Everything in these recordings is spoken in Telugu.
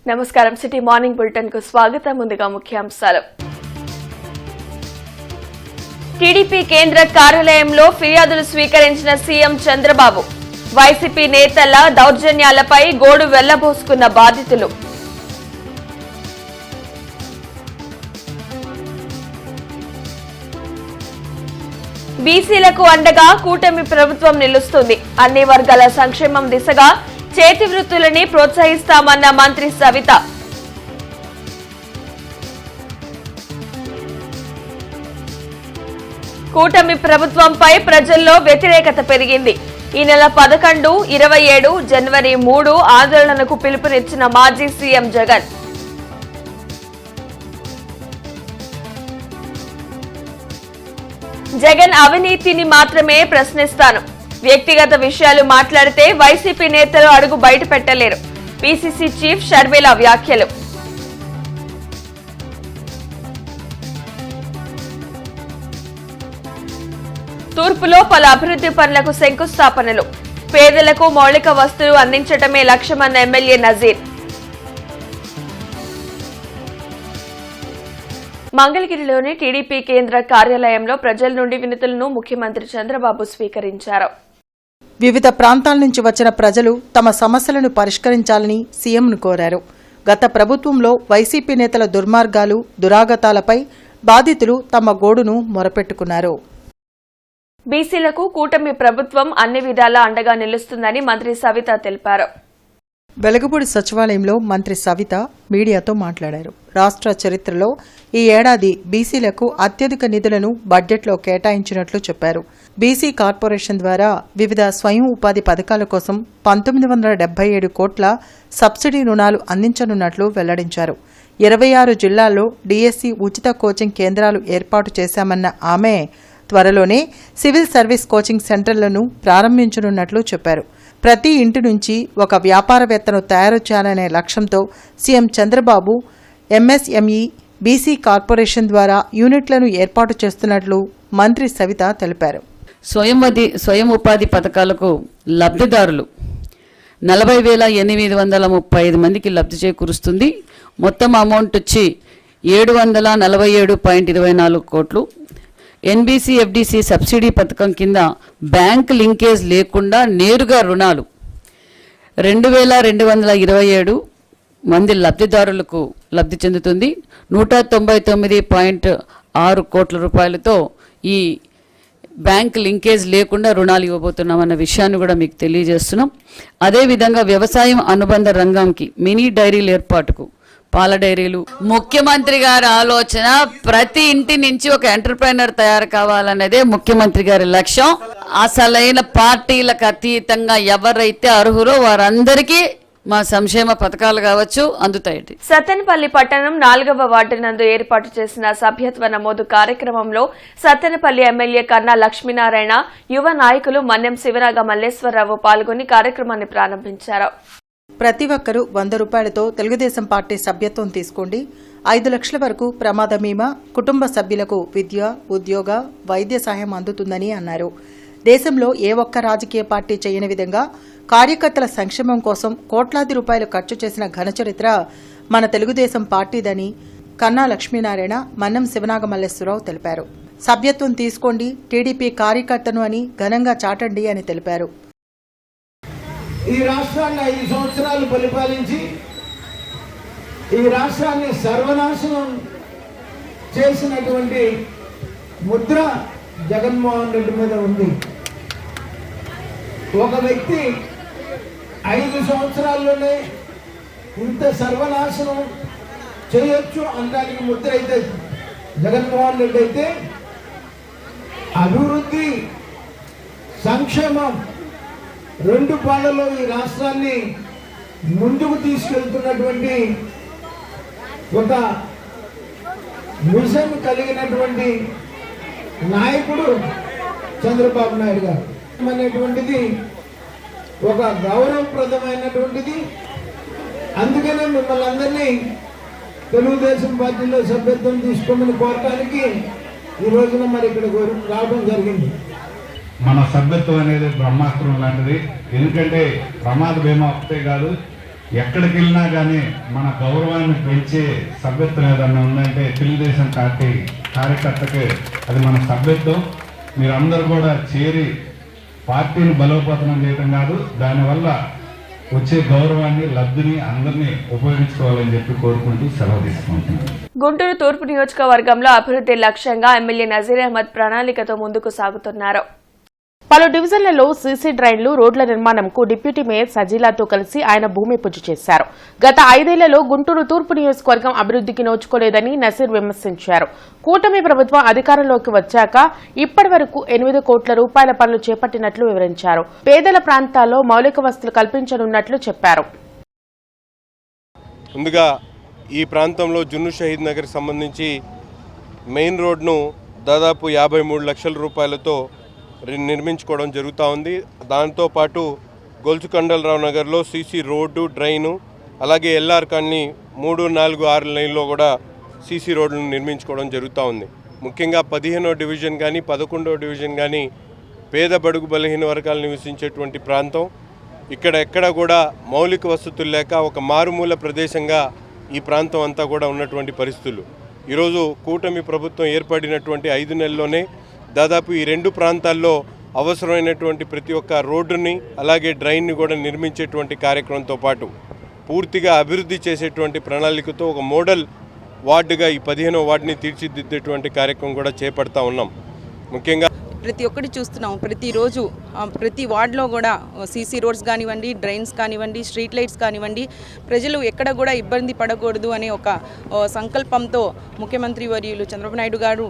నమస్కారం సిటీ మార్నింగ్ బులెటిన్ కు స్వాగతం. ముందుగా ముఖ్యాంశాలు. టీడీపీ కేంద్ర కార్యాలయంలో ఫిర్యాదులు స్వీకరించిన సీఎం చంద్రబాబు. వైసీపీ నేతల దౌర్జన్యాలపై గోడు వెళ్లబోసుకున్న బాధితులు. బీసీలకు అండగా కూటమి ప్రభుత్వం నిలుస్తుంది. అన్ని వర్గాల సంక్షేమం దిశగా చేతి వృత్తులని ప్రోత్సహిస్తామన్న మంత్రి సవిత. కూటమి ప్రభుత్వంపై ప్రజల్లో వ్యతిరేకత పెరిగింది. ఈ నెల 11, 27, జనవరి 3 ఆందోళనకు పిలుపునిచ్చిన మాజీ సీఎం జగన్. జగన్ అవినీతిని మాత్రమే ప్రశ్నిస్తాను. వ్యక్తిగత విషయాలు మాట్లాడితే వైసీపీ నేతలు అడుగు బయట పెట్టలేరు. పీసీసీ చీఫ్ షర్మిల వ్యాఖ్యలు. తూర్పులో పలు అభివృద్ధి పనులకు శంకుస్థాపనలు. పేదలకు మౌలిక వస్తువులు అందించడమే లక్ష్యమన్న ఎమ్మెల్యే నజీర్. మంగళగిరిలోని టీడీపీ కేంద్ర కార్యాలయంలో ప్రజల నుండి వినతులను ముఖ్యమంత్రి చంద్రబాబు స్వీకరించారు. వివిధ ప్రాంతాల నుంచి వచ్చిన ప్రజలు తమ సమస్యలను పరిష్కరించాలని సీఎంను కోరారు. గత ప్రభుత్వంలో వైసీపీ నేతల దుర్మార్గాలు, దురాగతాలపై బాధితులు తమ గోడును మొరపెట్టుకున్నారు. బీసీలకు కూటమి ప్రభుత్వం అన్ని విధాలా అండగా నిలుస్తుందని మంత్రి సవిత తెలిపారు. వెలగపూడి సచివాలయంలో మంత్రి సవిత మీడియాతో మాట్లాడారు. రాష్ట్ర చరిత్రలో ఈ ఏడాది బీసీలకు అత్యధిక నిధులను బడ్జెట్లో కేటాయించినట్లు చెప్పారు. బీసీ కార్పొరేషన్ ద్వారా వివిధ స్వయం ఉపాధి పథకాల కోసం 1977 కోట్ల సబ్సిడీ రుణాలు అందించనున్నట్లు వెల్లడించారు. 26 జిల్లాల్లో డీఎస్సీ ఉచిత కోచింగ్ కేంద్రాలు ఏర్పాటు చేశామన్న ఆమె త్వరలోనే సివిల్ సర్వీస్ కోచింగ్ సెంటర్లను ప్రారంభించనున్నట్లు చెప్పారు. ప్రతి ఇంటి నుంచి ఒక వ్యాపారవేత్తను తయారు చేయాలనే లక్ష్యంతో CM Chandrababu MSME BC corporation ద్వారా యూనిట్లను ఏర్పాటు చేస్తున్నట్లు మంత్రి సవిత తెలిపారు. స్వయం ఉపాధి పథకాలకు లబ్ధిదారులు 40,835 మందికి లబ్ధి చేకూరుస్తుంది. మొత్తం అమౌంట్ వచ్చి 747.24 కోట్లు. ఎన్బీసీ ఎఫ్డీసీ సబ్సిడీ పథకం కింద బ్యాంక్ లింకేజ్ లేకుండా నేరుగా రుణాలు 2,227 మంది లబ్ధిదారులకు లబ్ధి చెందుతుంది. 199.6 కోట్ల రూపాయలతో ఈ బ్యాంక్ లింకేజ్ లేకుండా రుణాలు ఇవ్వబోతున్నామన్న విషయాన్ని కూడా మీకు తెలియజేస్తున్నాం. అదేవిధంగా వ్యవసాయం అనుబంధ రంగంకి మినీ డైరీల ఏర్పాటుకు పాల డైరీలు. ముఖ్యమంత్రి గారి ఆలోచన ప్రతి ఇంటి నుంచి ఒక ఎంటర్ప్రైనర్ తయారు కావాలన్నదే ముఖ్యమంత్రి గారి లక్ష్యం. అసలైన పార్టీలకు అతీతంగా ఎవరైతే అర్హురో వారందరికీ మా సంక్షేమ పథకాలు కావచ్చు అందుతాయి. సత్తెనపల్లి పట్టణం 4వ వార్డు నందు ఏర్పాటు చేసిన సభ్యత్వ నమోదు కార్యక్రమంలో సత్తెనపల్లి ఎమ్మెల్యే కన్నా లక్ష్మీనారాయణ, యువ నాయకులు మన్నెం శివరాగ మల్లేశ్వరరావు పాల్గొని కార్యక్రమాన్ని ప్రారంభించారు. ప్రతి ఒక్కరూ 100 రూపాయలతో తెలుగుదేశం పార్టీ సభ్యత్వం తీసుకోండి. 5 లక్షల వరకు ప్రమాద బీమా, కుటుంబ సభ్యులకు విద్య, ఉద్యోగ, వైద్య సహాయం అందుతుందని అన్నారు. దేశంలో ఏ ఒక్క రాజకీయ పార్టీ చేయని విధంగా కార్యకర్తల సంక్షేమం కోసం కోట్లాది రూపాయలు ఖర్చు చేసిన ఘనచరిత్ర మన తెలుగుదేశం పార్టీదని కన్నా లక్ష్మీనారాయణ, మన్నం శివనాగ మల్లేశ్వరరావు తెలిపారు. సభ్యత్వం తీసుకోండి, టీడీపీ కార్యకర్తను అని ఘనంగా చాటండి అని తెలిపారు. ఈ రాష్ట్రాన్ని 5 సంవత్సరాలు పరిపాలించి ఈ రాష్ట్రాన్ని సర్వనాశనం చేసినటువంటి ముద్ర జగన్మోహన్ రెడ్డి మీద ఉంది. ఒక వ్యక్తి 5 సంవత్సరాల్లోనే ఇంత సర్వనాశనం చేయొచ్చు అనడానికి ముద్ర అయితే జగన్మోహన్ రెడ్డి అయితే, అభివృద్ధి సంక్షేమం 2 పాళ్ళలో ఈ రాష్ట్రాన్ని ముందుకు తీసుకెళ్తున్నటువంటి ఒక మిషన్ కలిగినటువంటి నాయకుడు చంద్రబాబు నాయుడు గారు అనేటువంటిది ఒక గౌరవప్రదమైనటువంటిది. అందుకనే మిమ్మల్ని అందరినీ తెలుగుదేశం పార్టీలో సభ్యత్వం తీసుకోమని కోరటానికి ఈ రోజున మరి ఇక్కడ రావడం జరిగింది. మన సభ్యత్వం అనేది బ్రహ్మాస్త్రం లాంటిది. ఎందుకంటే ప్రమాద బీమా ఒకటే కాదు, ఎక్కడికి వెళ్ళినా కానీ మన గౌరవాన్ని పెంచే సభ్యత్వం ఏదన్నా ఉందంటే తెలుగుదేశం పార్టీ కార్యకర్తకి అది మన సభ్యత్వం. మీరందరూ కూడా చేరి పార్టీని బలోపేతం చేయడం కాదు, దానివల్ల వచ్చే గౌరవాన్ని లబ్ధిని అందరినీ ఉపయోగించుకోవాలని చెప్పి కోరుకుంటూ సెలవు తీసుకుంటున్నాను. గుంటూరు తూర్పు నియోజకవర్గంలో అభివృద్ధి లక్ష్యంగా ఎమ్మెల్యే నజీర్ అహ్మద్ ప్రణాళికతో ముందుకు సాగుతున్నారు. పలు డివిజన్లలో సీసీ డ్రైన్లు, రోడ్ల నిర్మాణంకు డిప్యూటీ మేయర్ సజీలాతో కలిసి ఆయన భూమి పూజ చేశారు. గత 5 ఏళ్లలో గుంటూరు తూర్పు నియోజకవర్గం అభివృద్ధికి నోచుకోలేదని నసీర్ విమర్శించారు. కూటమి ప్రభుత్వం అధికారంలోకి వచ్చాక ఇప్పటి వరకు 8 కోట్ల రూపాయల పనులు చేపట్టినట్లు వివరించారు. పేదల ప్రాంతాల్లో మౌలిక వసతులు కల్పించనున్నట్లు చెప్పారు. ముందుగా ఈ ప్రాంతంలో జున్ను షహీద్ నగర్ సంబంధించి మెయిన్ రోడ్ను దాదాపు 53 లక్షల రూపాయలతో నిర్మించుకోవడం జరుగుతూ ఉంది. దాంతోపాటు గొలుసుకండలరావు నగర్లో సీసీ రోడ్డు, డ్రైను, అలాగే ఎల్ఆర్ కాలనీ 3, 4, 6 లైన్లో కూడా సీసీ రోడ్లను నిర్మించుకోవడం జరుగుతూ ఉంది. ముఖ్యంగా 15వ డివిజన్ కానీ 11వ డివిజన్ కానీ పేద బడుగు బలహీన వర్గాలు నివసించేటువంటి ప్రాంతం. ఇక్కడ ఎక్కడ కూడా మౌలిక వసతులు లేక ఒక మారుమూల ప్రదేశంగా ఈ ప్రాంతం అంతా కూడా ఉన్నటువంటి పరిస్థితులు. ఈరోజు కూటమి ప్రభుత్వం ఏర్పడినటువంటి 5 నెలల్లోనే దాదాపు ఈ 2 ప్రాంతాల్లో అవసరమైనటువంటి ప్రతి ఒక్క రోడ్డుని అలాగే డ్రైన్ని కూడా నిర్మించేటువంటి కార్యక్రమంతో పాటు పూర్తిగా అభివృద్ధి చేసేటువంటి ప్రణాళికతో ఒక మోడల్ వార్డుగా ఈ 15వ వార్డుని తీర్చిదిద్దేటువంటి కార్యక్రమం కూడా చేపడతా ఉన్నాం. ముఖ్యంగా ప్రతి ఒక్కటి చూస్తున్నాం. ప్రతిరోజు ప్రతి వార్డులో కూడా సీసీ రోడ్స్ కానివ్వండి, డ్రైన్స్ కానివ్వండి, స్ట్రీట్ లైట్స్ కానివ్వండి, ప్రజలు ఎక్కడ కూడా ఇబ్బంది పడకూడదు అనే ఒక సంకల్పంతో ముఖ్యమంత్రి వర్యులు చంద్రబాబు నాయుడు గారు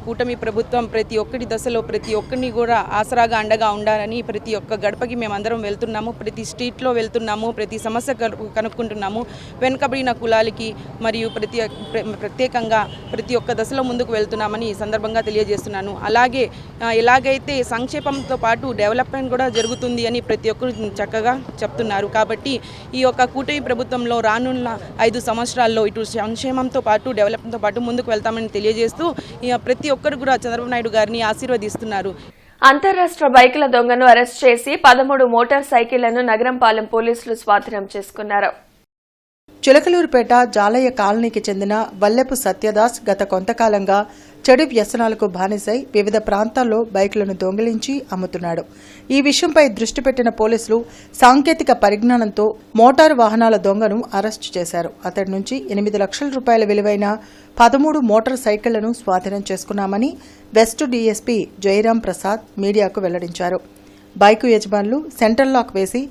కూటమి ప్రభుత్వం ప్రతి ఒక్కటి దశలో ప్రతి ఒక్కరిని కూడా ఆసరాగా అండగా ఉండాలని ప్రతి ఒక్క గడపకి మేమందరం వెళ్తున్నాము. ప్రతి స్ట్రీట్లో వెళ్తున్నాము, ప్రతి సమస్య కనుక్కుంటున్నాము. వెనుకబడిన కులాలకి మరియు ప్రత్యేకంగా ప్రతి ఒక్క దశలో ముందుకు వెళ్తున్నామని ఈ సందర్భంగా తెలియజేస్తున్నాను. అలాగే ఎలాగైతే సంక్షేమంతో పాటు డెవలప్మెంట్ కూడా జరుగుతుంది అని ప్రతి ఒక్కరు చక్కగా చెప్తున్నారు. కాబట్టి ఈ యొక్క కూటమి ప్రభుత్వంలో రానున్న 5 సంవత్సరాల్లో ఇటు సంక్షేమంతో పాటు డెవలప్మెంట్తో పాటు ముందుకు వెళ్తామని తెలియజేస్తూ ప్రతి ఒక్కరు కూడా చంద్రబాబు నాయుడు గారిని ఆశీర్వదిస్తున్నారు. అంతర్రాష్ట్ర బైకుల దొంగను అరెస్ట్ చేసి 13 మోటార్ సైకిళ్లను నగరంపాలెం పోలీసులు స్వాధీనం చేసుకున్నారు. చిలకలూరుపేట జాలయ్య కాలనీకి చెందిన వల్లెపు సత్యదాస్ గత కొంతకాలంగా చెడు వ్యసనాలకు బానిసై వివిధ ప్రాంతాల్లో బైకులను దొంగిలించి అమ్ముతున్నాడు. ఈ విషయంపై దృష్టి పెట్టిన పోలీసులు సాంకేతిక పరిజ్ఞానంతో మోటారు వాహనాల దొంగను అరెస్టు చేశారు. అతడి నుంచి 8 లక్షల రూపాయల విలువైన 13 మోటార్ సైకిళ్లను స్వాధీనం చేసుకున్నామని వెస్ట్ డీఎస్పీ జయరాం ప్రసాద్ మీడియాకు వెల్లడించారు. బైకు యజమానులు సెంట్రల్ లాక్ వేసి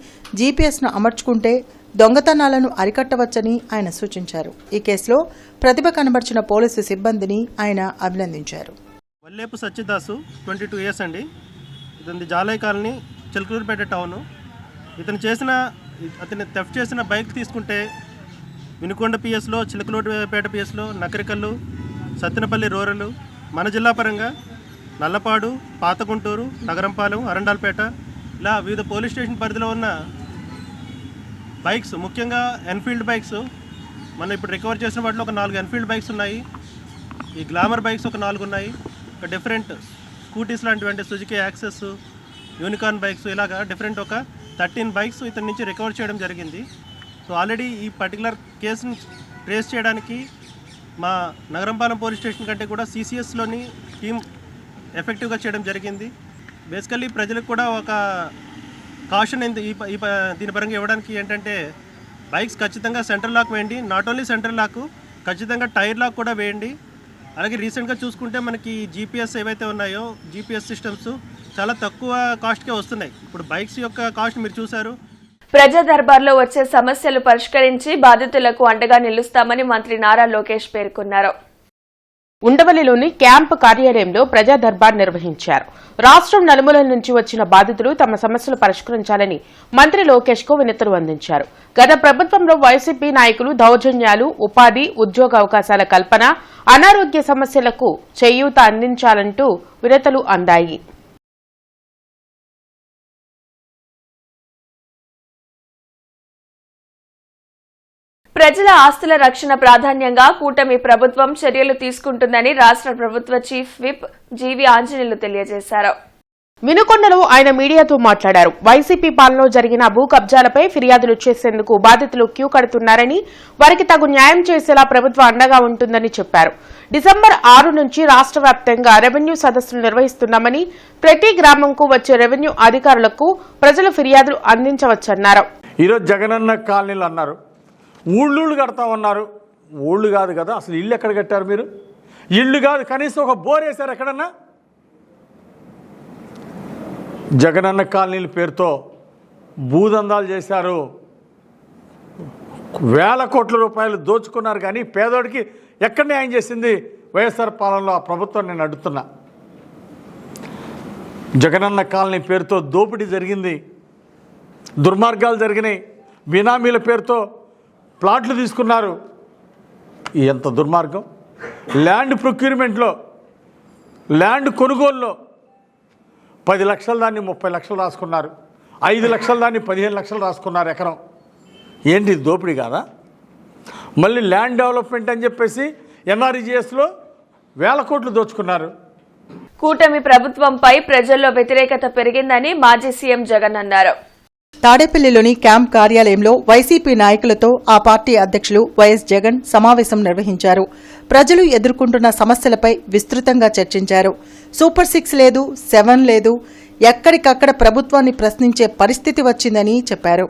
జీపీఎస్ను అమర్చుకుంటే దొంగతనాలను అరికట్టవచ్చని ఆయన సూచించారు. ఈ కేసులో ప్రతిభ కనబర్చిన పోలీసు సిబ్బందిని ఆయన అభినందించారు. వల్లేపు సత్యదాసు 22 ఇయర్స్ అండి. ఇతని జాలయ్య కాలనీ, చిలకలూరుపేట టౌను. అతను థెఫ్ట్ చేసిన బైక్ తీసుకుంటే వినుకొండ పిఎస్లో, చిలకలూరుపేట పిఎస్లో, నకరికల్లు, సత్తెనపల్లి రూరల్, మన జిల్లా పరంగా నల్లపాడు, పాత గుంటూరు, నగరంపాలెం, అరండాల్పేట ఇలా వివిధ పోలీస్ స్టేషన్ పరిధిలో ఉన్న బైక్స్, ముఖ్యంగా ఎన్ఫీల్డ్ బైక్స్ మనం ఇప్పుడు రికవర్ చేసిన వాటిలో ఒక 4 ఎన్ఫీల్డ్ బైక్స్ ఉన్నాయి. ఈ గ్లామర్ బైక్స్ ఒక 4 ఉన్నాయి. ఒక డిఫరెంట్ స్కూటీస్ లాంటివంటి సుజుకి యాక్సెస్, యూనికార్న్ బైక్స్, ఇలాగా డిఫరెంట్ ఒక 13 బైక్స్ ఇతని నుంచి రికవర్ చేయడం జరిగింది. సో ఆల్రెడీ ఈ పర్టికులర్ కేసుని ట్రేస్ చేయడానికి మా నగరంపాలెం పోలీస్ స్టేషన్ కంటే కూడా సిసిఎస్లోని టీం ఎఫెక్టివ్గా చేయడం జరిగింది. బేసికల్లీ ప్రజలకు కూడా ఒక కాషన్ దీని పరంగా ఇవ్వడానికి ఏంటంటే బైక్స్ ఖచ్చితంగా సెంట్రల్ లాక్ వేయండి. నాట్ ఓన్లీ సెంట్రల్ లాక్, ఖచ్చితంగా టైర్ లాక్ కూడా వేయండి. అలాగే రీసెంట్గా చూసుకుంటే మనకి జీపీఎస్ ఏవైతే ఉన్నాయో జీపీఎస్ సిస్టమ్స్ చాలా తక్కువ కాస్ట్కే వస్తున్నాయి. ఇప్పుడు బైక్స్ యొక్క కాస్ట్ మీరు చూశారు. ప్రజా దర్బార్లో వచ్చే సమస్యలు పరిష్కరించి బాధితులకు అండగా నిలుస్తామని మంత్రి నారా లోకేష్ పేర్కొన్నారు. ఉండవల్లిలోని క్యాంపు కార్యాలయంలో ప్రజా దర్బార్ నిర్వహించారు. రాష్ట్రం నలుమూలల నుంచి వచ్చిన బాధితులు తమ సమస్యలు పరిష్కరించాలని మంత్రి లోకేష్ కు వినతులు అందించారు. గత ప్రభుత్వంలో వైసీపీ నాయకులు దౌర్జన్యాలు, ఉపాధి, ఉద్యోగ అవకాశాల కల్పన, అనారోగ్య సమస్యలకు చేయూత అందించాలంటూ వినతులు అందాయి. ప్రజల ఆస్తుల రక్షణ ప్రాధాన్యంగా కూటమి ప్రభుత్వం చర్యలు తీసుకుంటుందని రాష్ట్ర ప్రభుత్వ చీఫ్ విప్ జీవి ఆంజనేయులు తెలియజేశారు. వినుకొండలో ఆయన మీడియాతో మాట్లాడారు. వైసీపీ పాలనలో జరిగిన భూ కబ్జాలపై ఫిర్యాదులు చేసేందుకు బాధితులు క్యూ కడుతున్నారని, వారికి తగు న్యాయం చేసేలా ప్రభుత్వం అండగా ఉంటుందని చెప్పారు. డిసెంబర్ 6 నుంచి రాష్ట్ర వ్యాప్తంగా రెవెన్యూ సదస్సులు నిర్వహిస్తున్నామని, ప్రతి గ్రామంకు వచ్చే రెవెన్యూ అధికారులకు ప్రజలు ఫిర్యాదులు అందించవచ్చన్నారు. ఈరోజు జగనన్న కాలనీలు అన్నారు, ఊళ్ళు కడతామన్నారు. ఊళ్ళు కాదు కదా, అసలు ఇల్లు ఎక్కడ కట్టారు మీరు? ఇల్లు కాదు, కనీసం ఒక బోర్ వేశారు ఎక్కడన్నా? జగనన్న కాలనీల పేరుతో భూదందాలు చేశారు, వేల కోట్ల రూపాయలు దోచుకున్నారు. కానీ పేదోడికి ఎక్కడ న్యాయం చేసింది వైఎస్ఆర్ పాలనలో ఆ ప్రభుత్వం? నేను అడుగుతున్నా. జగనన్న కాలనీ పేరుతో దోపిడీ జరిగింది, దుర్మార్గాలు జరిగినాయి, బినామీల పేరుతో ప్లాట్లు తీసుకున్నారు. ఎంత దుర్మార్గం! ల్యాండ్ ప్రొక్యూర్మెంట్లో, ల్యాండ్ కొనుగోలులో 10 లక్షల దాన్ని 30 లక్షలు రాసుకున్నారు, 5 లక్షల దాన్ని 15 లక్షలు రాసుకున్నారు ఎకరం. ఏంటి దోపిడీ కాదా? మళ్ళీ ల్యాండ్ డెవలప్మెంట్ అని చెప్పేసి ఎన్ఆర్ఈజీఎస్లో వేల కోట్లు దోచుకున్నారు. కూటమి ప్రభుత్వంపై ప్రజల్లో వ్యతిరేకత పెరిగిందని మాజీ సీఎం జగన్ అన్నారు. తాడేపల్లిలోని క్యాంప్ కార్యాలయంలో వైసీపీ నాయకులతో ఆ పార్టీ అధ్యక్షులు వైఎస్ జగన్ సమావేశం నిర్వహించారు. ప్రజలు ఎదుర్కొంటున్న సమస్యలపై విస్తృతంగా చర్చించారు. సూపర్ 6 లేదు, 7 లేదు, ఎక్కడికక్కడ ప్రభుత్వాన్ని ప్రశ్నించే పరిస్థితి వచ్చిందని చెప్పారు.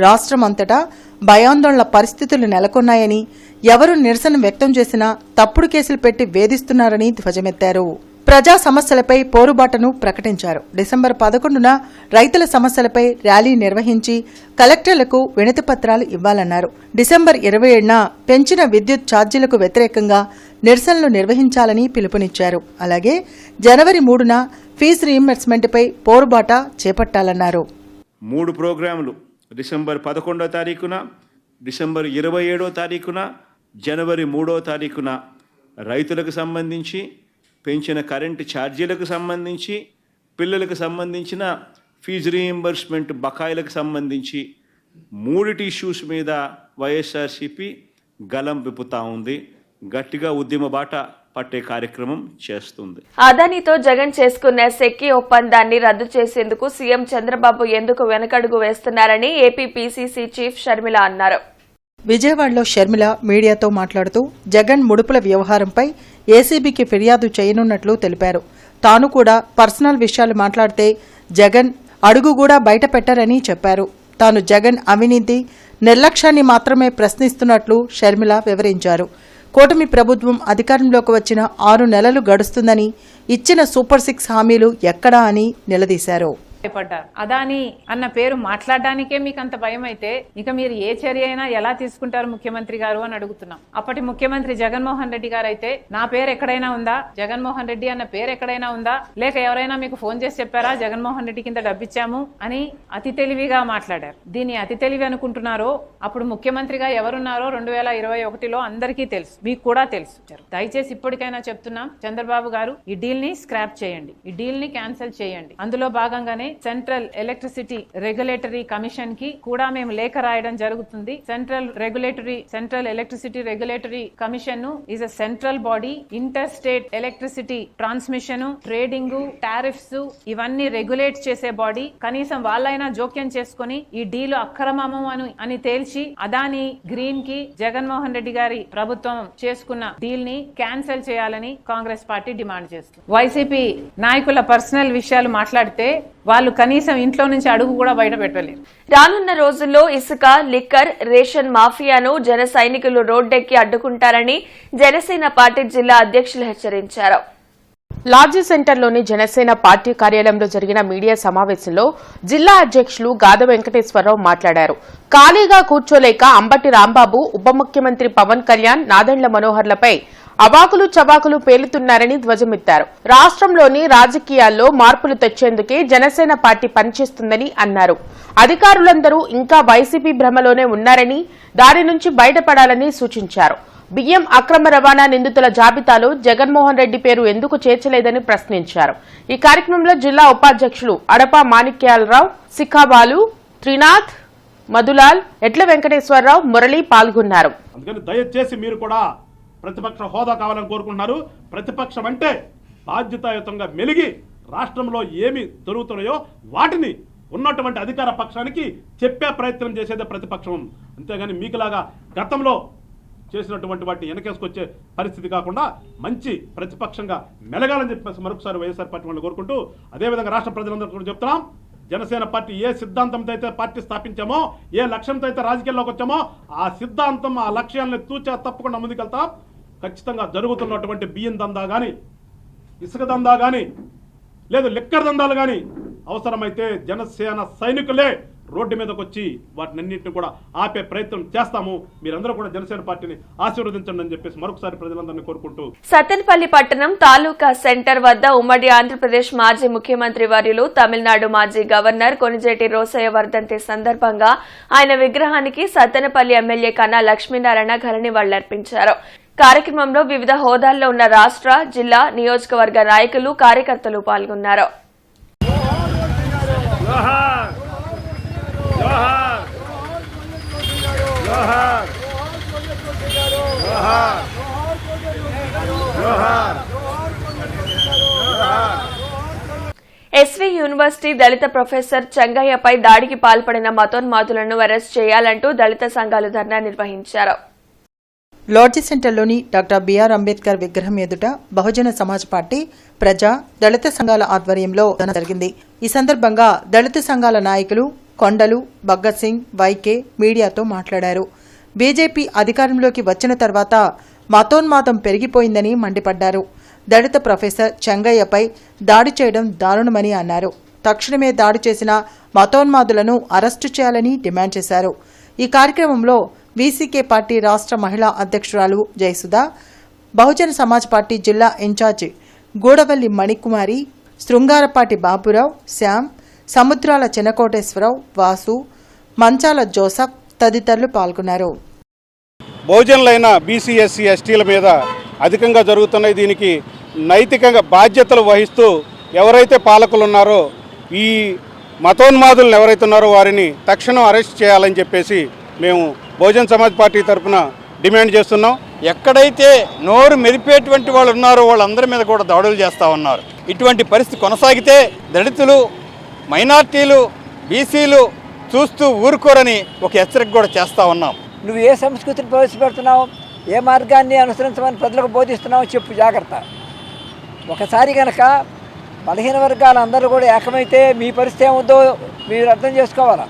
రాష్ట్రం అంతటా భయాందోళన పరిస్థితులు నెలకొన్నాయని, ఎవరు నిరసన వ్యక్తం చేసినా తప్పుడు కేసులు పెట్టి వేధిస్తున్నారని ధ్వజమెత్తారు. ప్రజా సమస్యలపై పోరుబాటను ప్రకటించారు. డిసెంబర్ 11న రైతుల సమస్యలపై ర్యాలీ నిర్వహించి కలెక్టర్లకు వినతి పత్రాలు ఇవ్వాలన్నారు. డిసెంబర్ 27న పెంచిన విద్యుత్ ఛార్జీలకు వ్యతిరేకంగా నిరసనలు నిర్వహించాలని పిలుపునిచ్చారు. అలాగే జనవరి 3న ఫీజు రీయింబర్స్మెంట్పై పోరుబాట చేపట్టాలన్నారు. 3 ప్రోగ్రాములు డిసెంబర్ 11వ తారీఖున, డిసెంబర్ 27వ తారీఖున, జనవరి 3వ తారీఖున రైతులకు సంబంధించి, పెంచిన కరెంటు ఛార్జీలకు సంబంధించి, పిల్లలకు సంబంధించిన ఫీజు రీయింబర్స్మెంట్ బకాయిలకు సంబంధించి 3 ఇష్యూస్ మీద వైఎస్ఆర్సీపీ గలం విప్పుతా ఉంది. గట్టిగా ఉద్యమ బాట పట్టే కార్యక్రమం చేస్తుంది. అదానితో జగన్ చేసుకున్న సెక్కి ఒప్పందాన్ని రద్దు చేసేందుకు సీఎం చంద్రబాబు ఎందుకు వెనకడుగు వేస్తున్నారని ఏపీ పీసీసీ చీఫ్ షర్మిల అన్నారు. విజయవాడలో షర్మిల మీడియాతో మాట్లాడుతూ జగన్ ముడుపుల వ్యవహారంపై ఏసీబీకి ఫిర్యాదు చేయనున్నట్లు తెలిపారు. తాను కూడా పర్సనల్ విషయాలు మాట్లాడితే జగన్ అడుగు కూడా బయట పెట్టరని చెప్పారు. తాను జగన్ అవినీతి, నిర్లక్ష్యాన్ని మాత్రమే ప్రశ్నిస్తున్నట్లు షర్మిల వివరించారు. కూటమి ప్రభుత్వం అధికారంలోకి వచ్చిన 6 నెలలు గడుస్తుందని, ఇచ్చిన సూపర్ 6 హామీలు ఎక్కడా అని నిలదీశారు. భయపడ్డారు. అదాని అన్న పేరు మాట్లాడడానికే మీకు అంత భయం అయితే ఇక మీరు ఏ చర్య అయినా ఎలా తీసుకుంటారు ముఖ్యమంత్రి గారు అని అడుగుతున్నాం. అప్పటి ముఖ్యమంత్రి జగన్మోహన్ రెడ్డి గారు అయితే నా పేరు ఎక్కడైనా ఉందా, జగన్మోహన్ రెడ్డి అన్న పేరు ఎక్కడైనా ఉందా, లేక ఎవరైనా మీకు ఫోన్ చేసి చెప్పారా జగన్మోహన్ రెడ్డి కింద డబ్బిచ్చాము అని అతి తెలివిగా మాట్లాడారు. దీన్ని అతి తెలివి అనుకుంటున్నారో అప్పుడు ముఖ్యమంత్రిగా ఎవరున్నారో 2021లో అందరికీ తెలుసు, మీకు కూడా తెలుసు. దయచేసి ఇప్పటికైనా చెప్తున్నాం, చంద్రబాబు గారు ఈ డీల్ ని స్క్రాప్ చేయండి, ఈ డీల్ ని క్యాన్సిల్ చేయండి. అందులో భాగంగానే సెంట్రల్ ఎలక్ట్రిసిటీ రెగ్యులేటరీ కమిషన్ కి కూడా మేము లేఖ రాయడం జరుగుతుంది. Central electricity regulatory commission is a central body. Inter state electricity transmission, trading, tariffs ఇవన్నీ రెగ్యులేట్ చేసే బాడీ. కనీసం వాళ్ళైనా జోక్యం చేసుకుని ఈ డీల్ అక్రమము అని తేల్చి అదాని గ్రీన్ కి జగన్మోహన్ రెడ్డి గారి ప్రభుత్వం చేసుకున్న డీల్ ని క్యాన్సిల్ చేయాలని కాంగ్రెస్ పార్టీ డిమాండ్ చేస్తుంది. వైసీపీ నాయకుల పర్సనల్ విషయాలు మాట్లాడితే వాళ్ళు కనీసం ఇంట్లో నుంచి అడుగు కూడా బయట పెట్టలేరు. రానున్న రోజుల్లో ఇసుక, లిక్కర్, రేషన్ మాఫియాను జన సైనికులు రోడ్డెక్కి అడ్డుకుంటారని జనసేన పార్టీ జిల్లా అధ్యక్షులు హెచ్చరించారు. లార్జీ సెంటర్లోని జనసేన పార్టీ కార్యాలయంలో జరిగిన మీడియా సమావేశంలో జిల్లా అధ్యక్షులు గాద వెంకటేశ్వరరావు మాట్లాడారు. ఖాళీగా కూర్చోలేక అంబటి రాంబాబు, ఉప ముఖ్యమంత్రి పవన్ కళ్యాణ్, నాదెండ్ల మనోహర్లపై అవాకులు చవాకులు పేలుతున్నారని ధ్వజమెత్తారు. రాష్ట్రంలోని రాజకీయాల్లో మార్పులు తెచ్చేందుకే జనసేన పార్టీ పనిచేస్తుందని అన్నారు. అధికారులందరూ ఇంకా వైసీపీ భ్రమలోనే ఉన్నారని, దాని నుంచి బయటపడాలని సూచించారు. బియ్యం అక్రమ రవాణా నిందితుల జాబితాలో జగన్మోహన్ రెడ్డి పేరు ఎందుకు చేర్చలేదని ప్రశ్నించారు. ఈ కార్యక్రమంలో జిల్లా ఉపాధ్యక్షులు అడపా మాణిక్యాలరావు, సిఖాబాలు, త్రినాథ్, మధులాల్, ఎట్ల వెంకటేశ్వరరావు, మురళి పాల్గొన్నారు. అందుకని దయచేసి మీరు కూడా ప్రతిపక్ష హోదా కావాలని కోరుకుంటున్నారు. ప్రతిపక్షం అంటే బాధ్యతాయుతంగా మెలిగి రాష్ట్రంలో ఏమి జరుగుతున్నాయో వాటిని ఉన్నటువంటి అధికార పక్షానికి చెప్పే ప్రయత్నం చేసేదే ప్రతిపక్షం. అంతేగాని మీకులాగా గతంలో చేసినటువంటి వాటిని వెనకేసుకొచ్చే పరిస్థితి కాకుండా మంచి ప్రతిపక్షంగా మెలగాలని చెప్పేసి మరొకసారి వైఎస్ఆర్ పార్టీ వాళ్ళు కోరుకుంటూ, అదేవిధంగా రాష్ట్ర ప్రజలందరూ కూడా చెప్తున్నాం, జనసేన పార్టీ ఏ సిద్ధాంతంతో అయితే పార్టీ స్థాపించామో, ఏ లక్ష్యంతో అయితే రాజకీయాల్లోకి వచ్చామో ఆ సిద్ధాంతం, ఆ లక్ష్యాలను తూచా తప్పకుండా ముందుకెళ్తాం. ఖచ్చితంగా జరుగుతున్నటువంటి బియ్యం దందా కానీ, ఇసుక దందా కానీ, లేదు లిక్కర్ దందాలు కానీ అవసరమైతే జనసేన సైనికులే రోడ్డు మీదకి వచ్చి వాటినన్నింటినీ కూడా ఆపే ప్రయత్నం చేస్తాము. మీరందరూ కూడా జనసేన పార్టీని ఆశీర్వదించండి అని చెప్పేసి మరొకసారి ప్రజలందరినీ కోరుకుంటూ, సత్తెనపల్లి పట్టణం తాలూకా సెంటర్ వద్ద ఉమ్మడి ఆంధ్రప్రదేశ్ మాజీ ముఖ్యమంత్రి వర్యులు, తమిళనాడు మాజీ గవర్నర్ కొణిజేటి రోసయ్య వర్ధంతి సందర్భంగా ఆయన విగ్రహానికి సత్తెనపల్లి ఎమ్మెల్యే కన్నా లక్ష్మీనారాయణ ఘన నివాళులర్పించారు. కార్యక్రమంలో వివిధ హోదాల్లో ఉన్న రాష్ట్ర, జిల్లా, నియోజకవర్గ నాయకులు, కార్యకర్తలు పాల్గొన్నారు. ఎస్వీ యూనివర్సిటీ దళిత ప్రొఫెసర్ చెంగయ్యపై దాడికి పాల్పడిన మతోన్మాదులను అరెస్ట్ చేయాలంటూ దళిత సంఘాలు ధర్నా నిర్వహించారు. లాడ్జీ సెంటర్లోని డాక్టర్ బిఆర్ అంబేద్కర్ విగ్రహం ఎదుట బహుజన సమాజ్ పార్టీ, ప్రజా, దళిత సంఘాల ఆధ్వర్యంలో ధర్నా జరిగింది. ఈ సందర్భంగా దళిత సంఘాల నాయకులు కొండలు, భగత్ సింగ్, వైకే మీడియాతో మాట్లాడారు. బీజేపీ అధికారంలోకి వచ్చిన తర్వాత మతోన్మాదం పెరిగిపోయిందని మండిపడ్డారు. దళిత ప్రొఫెసర్ చెంగయ్యపై దాడి చేయడం దారుణమని అన్నారు. తక్షణమే దాడి చేసిన మతోన్మాదులను అరెస్టు చేయాలని డిమాండ్ చేశారు. ఈ కార్యక్రమంలో వీసీకే పార్టీ రాష్ట్ర మహిళా అధ్యక్షురాలు జయసుధ, బహుజన సమాజ్ పార్టీ జిల్లా ఇన్ఛార్జి గూడవల్లి మణికుమారి, శృంగారపాటి బాబురావు, శ్యామ్, సముద్రాల చిన్నకోటేశ్వరరావు, వాసు, మంచాల జోసఫ్ తదితరులు పాల్గొన్నారు. బహుజనులైన బీసీ, ఎస్సీ, ఎస్టీల మీద అధికంగా జరుగుతున్నాయి. దీనికి నైతికంగా బాధ్యతలు వహిస్తూ ఎవరైతే పాలకులు ఉన్నారో, ఈ మతోన్మాదులను ఎవరైతే ఉన్నారో వారిని తక్షణం అరెస్ట్ చేయాలని చెప్పేసి మేము బహుజన్ సమాజ్ పార్టీ తరఫున డిమాండ్ చేస్తున్నాం. ఎక్కడైతే నోరు మెరిపేటువంటి వాళ్ళు ఉన్నారో వాళ్ళందరి మీద కూడా దాడులు చేస్తూ ఉన్నారు. ఇటువంటి పరిస్థితి కొనసాగితే దళితులు, మైనార్టీలు, బీసీలు చూస్తూ ఊరుకోరని ఒక హెచ్చరిక కూడా చేస్తూ ఉన్నాం. నువ్వు ఏ సంస్కృతిని ప్రవేశపెడుతున్నావు, ఏ మార్గాన్ని అనుసరించమని ప్రజలకు బోధిస్తున్నావు చెప్పు, జాగ్రత్త. ఒకసారి కనుక బలహీన వర్గాలందరూ కూడా ఏకమైతే మీ పరిస్థితి ఏముందో మీరు అర్థం చేసుకోవాలా.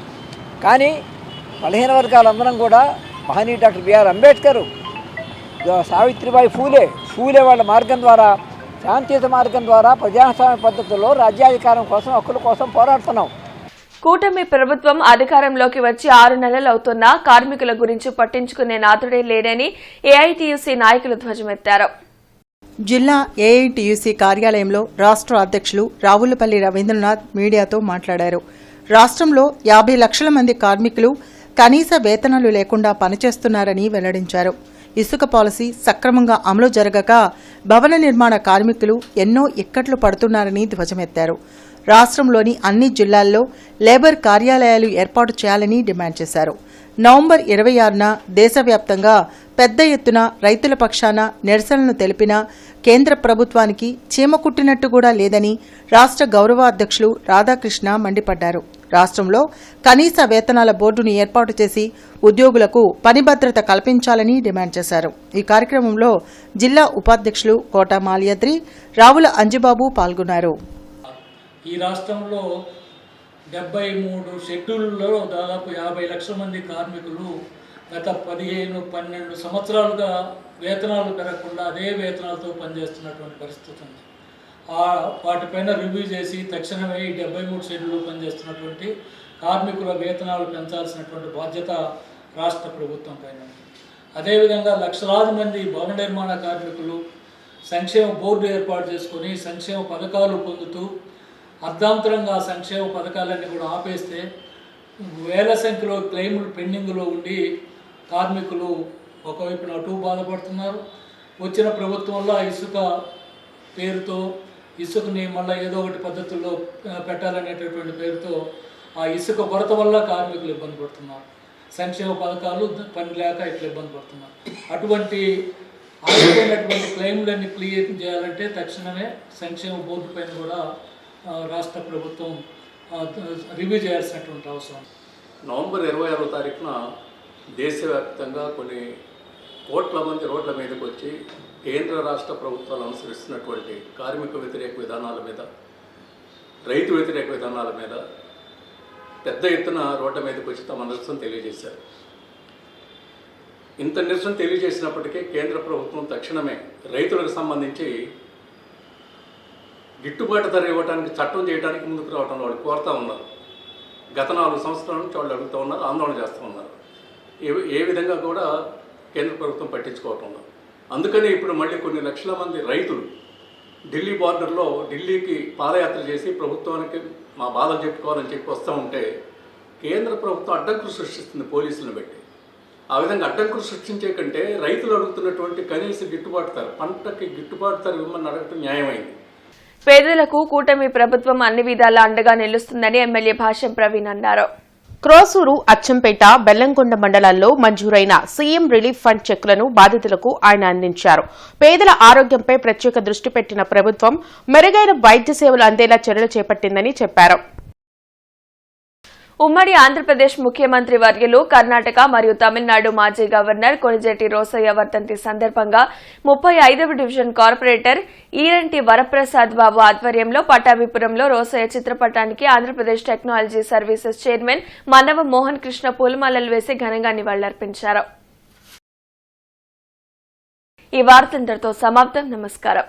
కానీ బలహీన వర్గాలందరం కూడా మహనీయుడు డాక్టర్ బిఆర్ అంబేద్కర్, సావిత్రిబాయి ఫూలే వాళ్ళ మార్గం ద్వారా, శాంతియుత మార్గం ద్వారా ప్రజాస్వామ్య పద్ధతుల్లో రాజ్యాధికారం కోసం, హక్కుల కోసం పోరాడుతున్నాం. కూటమి ప్రభుత్వం అధికారంలోకి వచ్చి 6 నెలలవుతున్నా కార్మికుల గురించి పట్టించుకునే నాథుడే లేడని ఏఐటీయూసీ నాయకులు ధ్వజమెత్తారు. జిల్లా ఏఐటీయూసీ కార్యాలయంలో రాష్ట్ర అధ్యక్షులు రావులపల్లి రవీంద్రనాథ్ మీడియాతో మాట్లాడారు. రాష్ట్రంలో 50 లక్షల మంది కార్మికులు కనీస వేతనాలు లేకుండా పనిచేస్తున్నారని వెల్లడించారు. ఇసుక పాలసీ సక్రమంగా అమలు జరగక భవన నిర్మాణ కార్మికులు ఎన్నో ఇక్కట్లు పడుతున్నారని ధ్వజమెత్తారు. రాష్ట్రంలోని అన్ని జిల్లాల్లో లేబర్ కార్యాలయాలు ఏర్పాటు చేయాలని డిమాండ్ చేశారు. నవంబర్ 26న దేశవ్యాప్తంగా పెద్ద ఎత్తున రైతుల పక్షాన నిరసనలు తెలిపిన కేంద్ర ప్రభుత్వానికి చీమ కుట్టినట్టు కూడా లేదని రాష్ట్ర గౌరవ అధ్యక్షులు రాధాకృష్ణ మండిపడ్డారు. రాష్ట్రంలో కనీస వేతనాల బోర్డును ఏర్పాటు చేసి ఉద్యోగులకు పని భద్రత కల్పించాలని డిమాండ్ చేశారు. ఈ కార్యక్రమంలో జిల్లా ఉపాధ్యక్షులు కోట మాల్యాద్రి, రావుల అంజుబాబు పాల్గొన్నారు. ఈ రాష్ట్రంలో 73 షెడ్యూల్లో దాదాపు 50 లక్షల మంది కార్మికులు గత 15-12 సంవత్సరాలుగా వేతనాలు పెరగకుండా అదే వేతనాలతో పనిచేస్తున్నటువంటి పరిస్థితి ఉంది. వాటిపైన రివ్యూ చేసి తక్షణమే ఈ 73 షెడ్యూల్లో పనిచేస్తున్నటువంటి కార్మికుల వేతనాలు పెంచాల్సినటువంటి బాధ్యత రాష్ట్ర ప్రభుత్వం పైన. అదేవిధంగా లక్షలాది మంది భవన నిర్మాణ కార్మికులు సంక్షేమ బోర్డు ఏర్పాటు చేసుకొని సంక్షేమ పథకాలు పొందుతూ అర్ధాంతరంగా సంక్షేమ పథకాలన్నీ కూడా ఆపేస్తే వేల సంఖ్యలో క్లెయిములు పెండింగ్లో ఉండి కార్మికులు ఒకవైపున అటు బాధపడుతున్నారు. వచ్చిన ప్రభుత్వంలో ఇసుక పేరుతో ఇసుకని మళ్ళీ ఏదో ఒకటి పద్ధతుల్లో పెట్టాలనేటటువంటి పేరుతో ఆ ఇసుక కొరత వల్ల కార్మికులు ఇబ్బంది పడుతున్నారు. సంక్షేమ పథకాలు పని లేక ఇట్లా ఇబ్బంది పడుతున్నారు. అటువంటి ఆగిపోయినటువంటి క్లెయిమ్లన్నీ క్లియర్ చేయాలంటే తక్షణమే సంక్షేమ బోర్డు పైన కూడా రాష్ట్ర ప్రభుత్వం రివ్యూ చేయాల్సినటువంటి అవసరం. నవంబర్ 26వ తారీఖున దేశవ్యాప్తంగా కొన్ని కోట్ల మంది రోడ్ల మీదకి వచ్చి కేంద్ర రాష్ట్ర ప్రభుత్వాలు అనుసరిస్తున్నటువంటి కార్మిక వ్యతిరేక విధానాల మీద, రైతు వ్యతిరేక విధానాల మీద పెద్ద ఎత్తున రోడ్ల మీదకి వచ్చి తమ నిరసన తెలియజేశారు. ఇంత నిరసన తెలియజేసినప్పటికీ కేంద్ర ప్రభుత్వం తక్షణమే రైతులకు సంబంధించి గిట్టుబాటు ధర ఇవ్వడానికి చట్టం చేయడానికి ముందుకు రావడం వాళ్ళు కోరుతూ ఉన్నారు. గత 4 సంవత్సరాల నుంచి వాళ్ళు అడుగుతూ ఉన్నారు, ఆందోళన చేస్తూ ఉన్నారు. ఏ విధంగా కూడా కేంద్ర ప్రభుత్వం పట్టించుకోవటం ఉన్నారు. అందుకని ఇప్పుడు మళ్ళీ కొన్ని లక్షల మంది రైతులు ఢిల్లీ బార్డర్లో ఢిల్లీకి పాదయాత్ర చేసి ప్రభుత్వానికి మా బాధలు చెప్పుకోవాలని చెప్పి వస్తూ ఉంటే కేంద్ర ప్రభుత్వం అడ్డంకులు సృష్టిస్తుంది పోలీసులను పెట్టి. ఆ విధంగా అడ్డంకులు సృష్టించే కంటే రైతులు అడుగుతున్నటువంటి కనీస గిట్టుబాటు ధర, పంటకి గిట్టుబాటు ధర ఇవ్వమని అడగటం న్యాయమైంది. పేదలకు కూటమి ప్రభుత్వం అన్ని విధాలా అండగా నిలుస్తుందని ఎమ్మెల్యే భాష్యం ప్రవీణ్ అన్నారు. క్రోసూరు, అచ్చంపేట, బెల్లంకొండ మండలాల్లో మంజూరైన సీఎం రిలీఫ్ ఫండ్ చెక్కులను బాధితులకు ఆయన అందించారు. పేదల ఆరోగ్యంపై ప్రత్యేక దృష్టి పెట్టిన ప్రభుత్వం మెరుగైన వైద్య సేవలు అందేలా చర్యలు చేపట్టిందని చెప్పారు. ఉమ్మడి ఆంధ్రప్రదేశ్ ముఖ్యమంత్రి వర్యులు, కర్ణాటక మరియు తమిళనాడు మాజీ గవర్నర్ కొణిజేటి రోసయ్య వర్ధంతి సందర్భంగా 35వ డివిజన్ కార్పొరేటర్ ఈరంటి వరప్రసాద్ బాబు ఆధ్వర్యంలో పట్టాభిపురంలో రోసయ్య చిత్రపటానికి Andhra Pradesh technology services chairman Mannava Mohan Krishna పూలమాలలు వేసి ఘనంగా నివాళులర్పించారు. ఈ వార్త ఇంతటితో సమాప్తం. నమస్కారం.